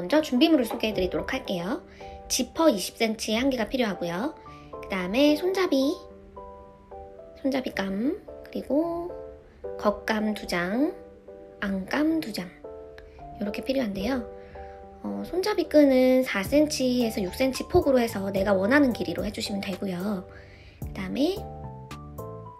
먼저 준비물을 소개해 드리도록 할게요. 지퍼 20cm의 한 개가 필요하고요. 그 다음에 손잡이감, 그리고 겉감 2장, 안감 2장 이렇게 필요한데요. 손잡이 끈은 4cm에서 6cm 폭으로 해서 내가 원하는 길이로 해주시면 되고요. 그 다음에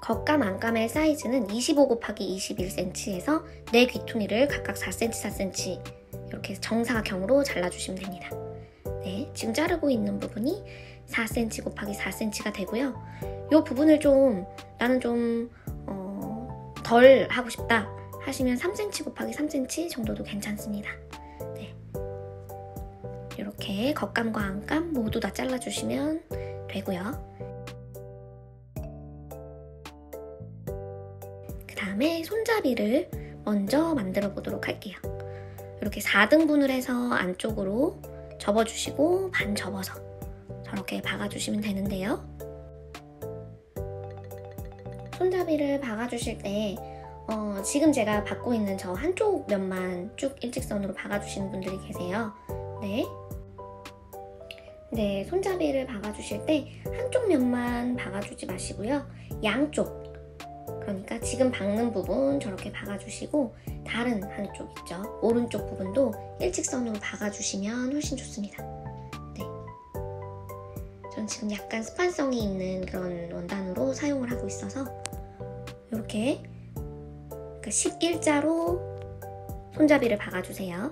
겉감, 안감의 사이즈는 25 곱하기 21cm에서 내 귀퉁이를 각각 4cm, 4cm 이렇게 정사각형으로 잘라주시면 됩니다. 네, 지금 자르고 있는 부분이 4cm 곱하기 4cm가 되고요. 이 부분을 나는 좀 덜 하고 싶다 하시면 3cm 곱하기 3cm 정도도 괜찮습니다. 네, 이렇게 겉감과 안감 모두 다 잘라주시면 되고요. 그 다음에 손잡이를 먼저 만들어 보도록 할게요. 이렇게 4등분을 해서 안쪽으로 접어주시고 반 접어서 저렇게 박아주시면 되는데요. 손잡이를 박아주실 때 지금 제가 박고 있는 저 한쪽 면만 쭉 일직선으로 박아주시는 분들이 계세요. 네, 손잡이를 박아주실 때 한쪽 면만 박아주지 마시고요. 양쪽, 그러니까 지금 박는 부분 저렇게 박아주시고 다른 한쪽 있죠? 오른쪽 부분도 일직선으로 박아주시면 훨씬 좋습니다. 네, 전 지금 약간 습관성이 있는 그런 원단으로 사용을 하고 있어서 이렇게 11자로 손잡이를 박아주세요.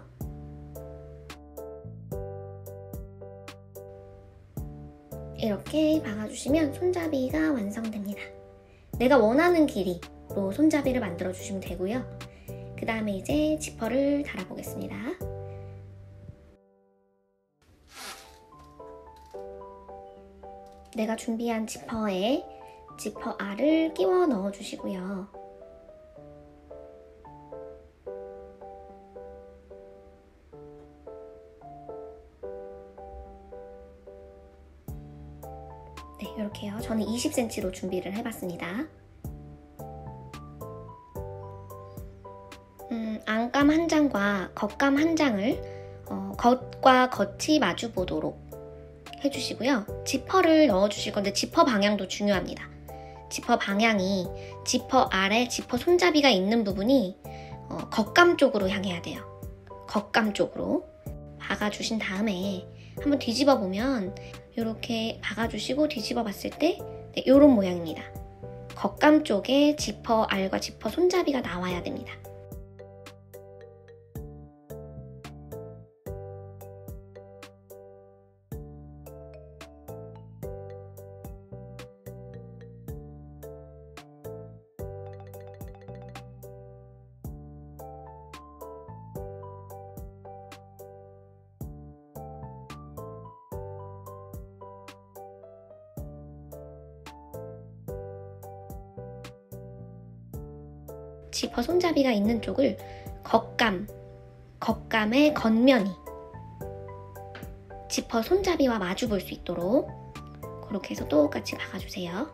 이렇게 박아주시면 손잡이가 완성됩니다. 내가 원하는 길이로 손잡이를 만들어 주시면 되고요. 그 다음에 이제 지퍼를 달아보겠습니다. 내가 준비한 지퍼에 지퍼 알을 끼워 넣어 주시고요. 네, 이렇게요. 저는 20cm로 준비를 해봤습니다. 안감 한 장과 겉감 한 장을 겉과 겉이 마주 보도록 해주시고요. 지퍼를 넣어주실 건데 지퍼 방향도 중요합니다. 지퍼 방향이 지퍼 아래 지퍼 손잡이가 있는 부분이 겉감 쪽으로 향해야 돼요. 겉감 쪽으로 박아주신 다음에 한번 뒤집어 보면 이렇게 박아주시고 뒤집어 봤을 때 이런 모양입니다. 겉감 쪽에 지퍼 알과 지퍼 손잡이가 나와야 됩니다. 지퍼 손잡이가 있는 쪽을 겉감의 겉면이 지퍼 손잡이와 마주 볼 수 있도록 그렇게 해서 똑같이 박아주세요.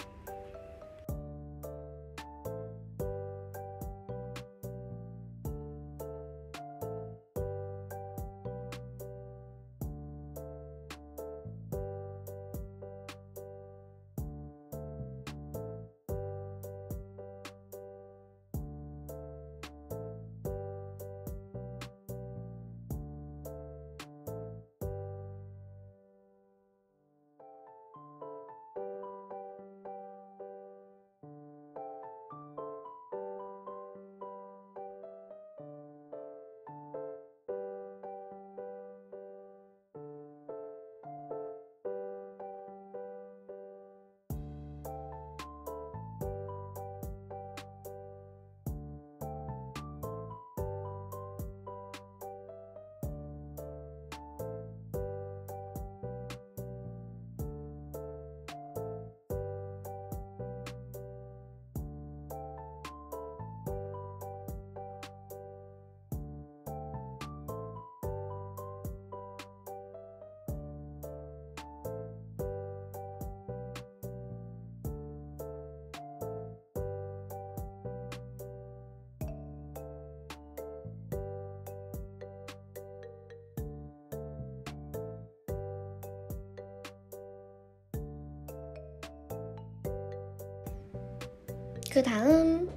그 다음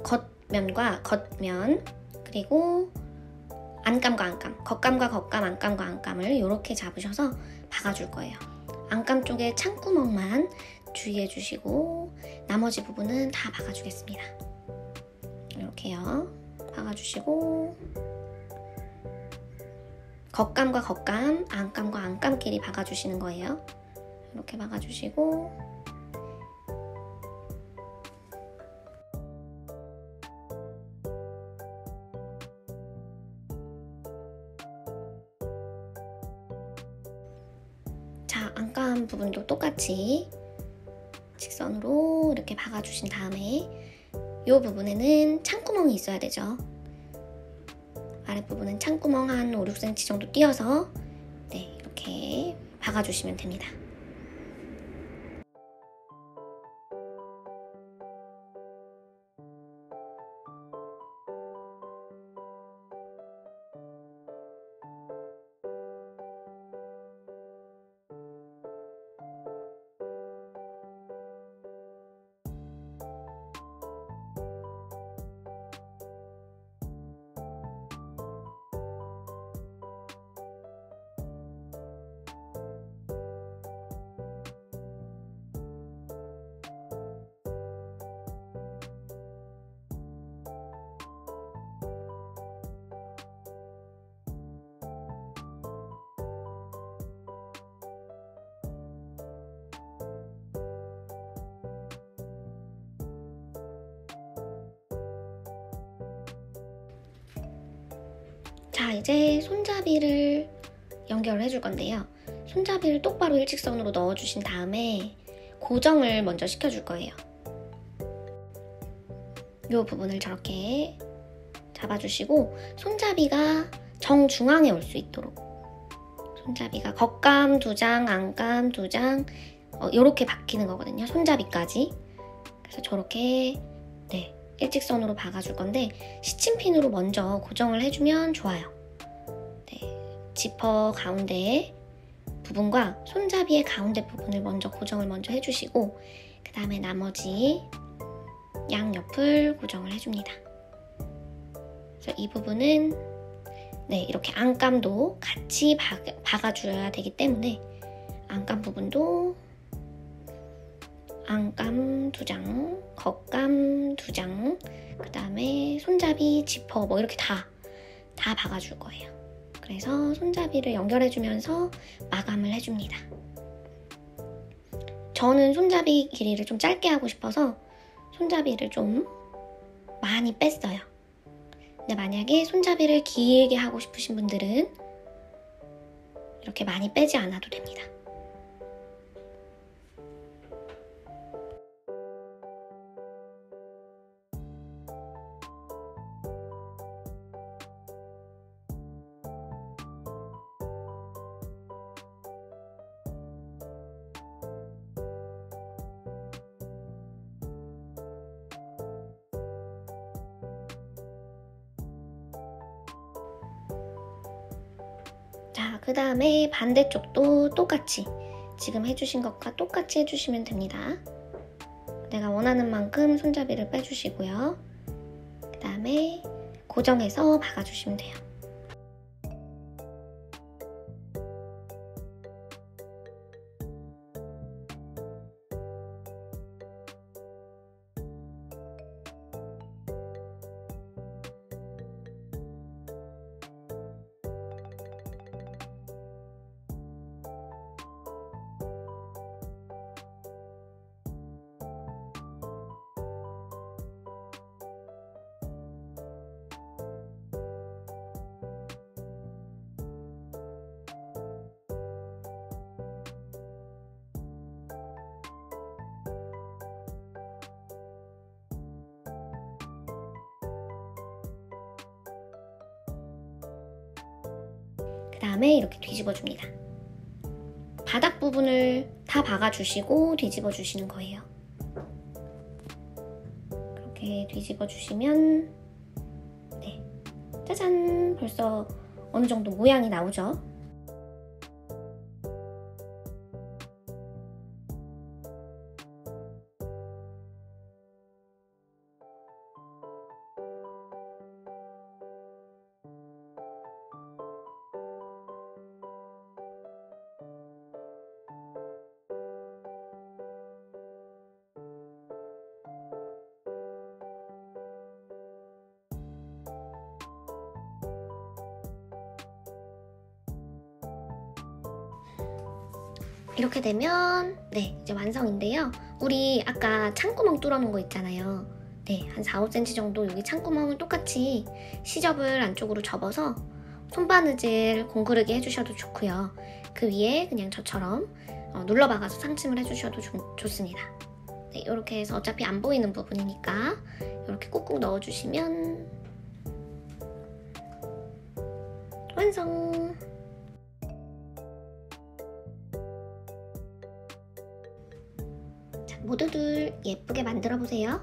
겉면과 겉면, 그리고 안감과 안감, 겉감과 겉감, 안감과 안감을 이렇게 잡으셔서 박아줄 거예요. 안감 쪽에 창구멍만 주의해 주시고 나머지 부분은 다 박아주겠습니다. 이렇게요. 박아주시고 겉감과 겉감, 안감과 안감끼리 박아주시는 거예요. 이렇게 박아주시고 자, 안감 부분도 똑같이 직선으로 이렇게 박아주신 다음에 이 부분에는 창구멍이 있어야 되죠. 아랫부분은 창구멍 한 5, 6cm 정도 띄어서 네, 이렇게 박아주시면 됩니다. 자, 이제 손잡이를 연결을 해줄 건데요. 손잡이를 똑바로 일직선으로 넣어주신 다음에 고정을 먼저 시켜줄 거예요. 이 부분을 저렇게 잡아주시고 손잡이가 정중앙에 올 수 있도록, 손잡이가 겉감 2장, 안감 2장 이렇게 바뀌는 거거든요. 손잡이까지. 그래서 저렇게 네, 일직선으로 박아줄 건데 시침핀으로 먼저 고정을 해주면 좋아요. 네, 지퍼 가운데 부분과 손잡이의 가운데 부분을 먼저 고정을 먼저 해주시고 그 다음에 나머지 양옆을 고정을 해줍니다. 그래서 이 부분은 네, 이렇게 안감도 같이 박아줘야 되기 때문에 안감 부분도 안감 2장, 겉감 2장, 그 다음에 손잡이, 지퍼 뭐 이렇게 다 박아줄 거예요. 그래서 손잡이를 연결해주면서 마감을 해줍니다. 저는 손잡이 길이를 좀 짧게 하고 싶어서 손잡이를 좀 많이 뺐어요. 근데 만약에 손잡이를 길게 하고 싶으신 분들은 이렇게 많이 빼지 않아도 됩니다. 자, 그 다음에 반대쪽도 똑같이 지금 해주신 것과 똑같이 해주시면 됩니다. 내가 원하는 만큼 손잡이를 빼주시고요. 그 다음에 고정해서 박아주시면 돼요. 그 다음에 이렇게 뒤집어줍니다. 바닥 부분을 다 박아주시고 뒤집어주시는 거예요. 그렇게 뒤집어주시면 네, 짜잔! 벌써 어느 정도 모양이 나오죠? 이렇게 되면 네, 이제 완성인데요. 우리 아까 창구멍 뚫어놓은 거 있잖아요. 네, 한 4, 5cm 정도 여기 창구멍을 똑같이 시접을 안쪽으로 접어서 손바느질 공그르게 해주셔도 좋고요. 그 위에 그냥 저처럼 눌러박아서 상침을 해주셔도 좋습니다. 네, 이렇게 해서 어차피 안 보이는 부분이니까 이렇게 꾹꾹 넣어주시면 완성! 자, 모두들 예쁘게 만들어 보세요.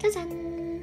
짜잔!